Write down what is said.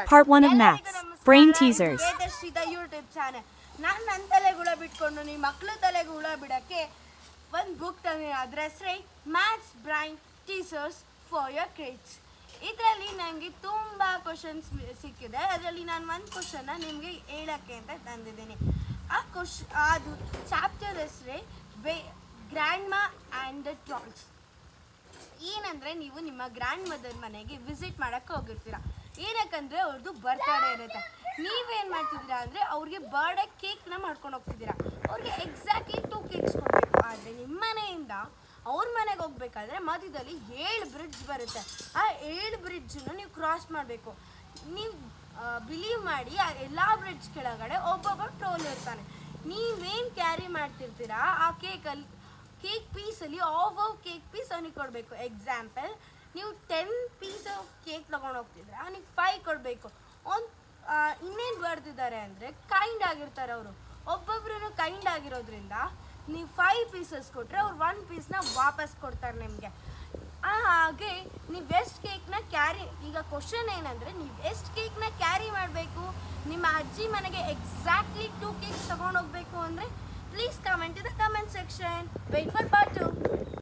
Part 1 of Maths. Brain Teasers. ವೇದಶ್ರೀದ YouTube channel. ನಾನು ನನ್ನ ತಲೆಗೆ ಹುಳ ಬಿಟ್ಕೊಂಡು ನಿಮ್ಮ ಮಕ್ಳ ತಲೆಗೆ ಹುಳ ಬಿಡೋಕ್ಕೆ ಒಂದು ಬುಕ್ ತಂದಿದ್ದೀನಿ. ಅದ್ರ ಹೆಸರೇ maths brain teasers for your kids. ಇದರಲ್ಲಿ ನನಗೆ ತುಂಬ ಕ್ವಶನ್ಸ್ ಸಿಕ್ಕಿದೆ. ಅದರಲ್ಲಿ ನಾನು ಒಂದು ಕ್ವಶನ್ನ ನಿಮಗೆ ಹೇಳೋಕ್ಕೆ ಅಂತ ತಂದಿದ್ದೀನಿ. ಅದು ಚಾಪ್ಟರ್ ಹೆಸರೇ ಗ್ರ್ಯಾಂಡ್ ಮಾ ಆ್ಯಂಡ್ ದ ಟ್ರಾಲ್ಸ್. ಏನಂದರೆ ನೀವು ನಿಮ್ಮ ಗ್ರ್ಯಾಂಡ್ ಮದರ್ ಮನೆಗೆ ವಿಸಿಟ್ ಮಾಡೋಕ್ಕೆ ಹೋಗಿರ್ತೀರ. ಏನಕ್ಕಂದರೆ ಅವ್ರದ್ದು ಬರ್ತ್ಡೇ ಇರುತ್ತೆ. ನೀವೇನು ಮಾಡ್ತಿದ್ದೀರಾ ಅಂದರೆ ಅವ್ರಿಗೆ ಬರ್ಡೇ ಕೇಕ್ನ ಮಾಡ್ಕೊಂಡು ಹೋಗ್ತಿದ್ದೀರಾ. ಅವ್ರಿಗೆ ಎಕ್ಸಾಕ್ಟ್ಲಿ 2 ಕೇಕ್ಸ್ ಕೊಡಬೇಕು. ಆದರೆ ನಿಮ್ಮ ಮನೆಯಿಂದ ಅವ್ರ ಮನೆಗೆ ಹೋಗ್ಬೇಕಾದ್ರೆ ಮಧ್ಯದಲ್ಲಿ 7 ಬ್ರಿಡ್ಜ್ ಬರುತ್ತೆ. ಆ 7 ಬ್ರಿಡ್ಜನ್ನು ನೀವು ಕ್ರಾಸ್ ಮಾಡಬೇಕು. ನೀವು ಬಿಲೀವ್ ಮಾಡಿ ಆ ಎಲ್ಲ ಬ್ರಿಡ್ಜ್ ಕೆಳಗಡೆ ಒಬ್ಬೊಬ್ಬ ಟ್ರೋಲ್ ಇರ್ತಾನೆ. ನೀವೇನು ಕ್ಯಾರಿ ಮಾಡ್ತಿರ್ತೀರಾ ಆ ಕೇಕ್ ಪೀಸಲ್ಲಿ ಕೇಕ್ ಪೀಸ್ ಅವನಿಗೆ ಕೊಡಬೇಕು. ಎಕ್ಸಾಂಪಲ್, ನೀವು 10 ಪೀಸ್ ಆಫ್ ಕೇಕ್ ತೊಗೊಂಡು ಹೋಗ್ತಿದ್ರೆ ಅವನಿಗೆ 5 ಕೊಡಬೇಕು. ಇನ್ನೇನು ಬರ್ದಿದ್ದಾರೆ ಅಂದರೆ ಕೈಂಡ್ ಆಗಿರ್ತಾರೆ ಅವರು. ಒಬ್ಬೊಬ್ರು ಕೈಂಡ್ ಆಗಿರೋದ್ರಿಂದ ನೀವು 5 ಪೀಸಸ್ ಕೊಟ್ಟರೆ ಅವ್ರು 1 ಪೀಸ್ನ ವಾಪಸ್ ಕೊಡ್ತಾರೆ ನಿಮಗೆ. ಹಾಗೆ ನೀವು ಎಷ್ಟು ಕೇಕ್ನ ಕ್ಯಾರಿ, ಈಗ ಕ್ವಶನ್ ಏನಂದರೆ ನೀವು ಎಷ್ಟು ಕೇಕ್ನ ಕ್ಯಾರಿ ಮಾಡಬೇಕು. ನಿಮ್ಮ ಅಜ್ಜಿ ಮನೆಗೆ ಎಕ್ಸಾಕ್ಟ್ಲಿ 2 ಕೇಕ್ಸ್ ತೊಗೊಂಡು ಹೋಗಬೇಕು ಅಂದರೆ please comment in the comment section. Wait for part 2.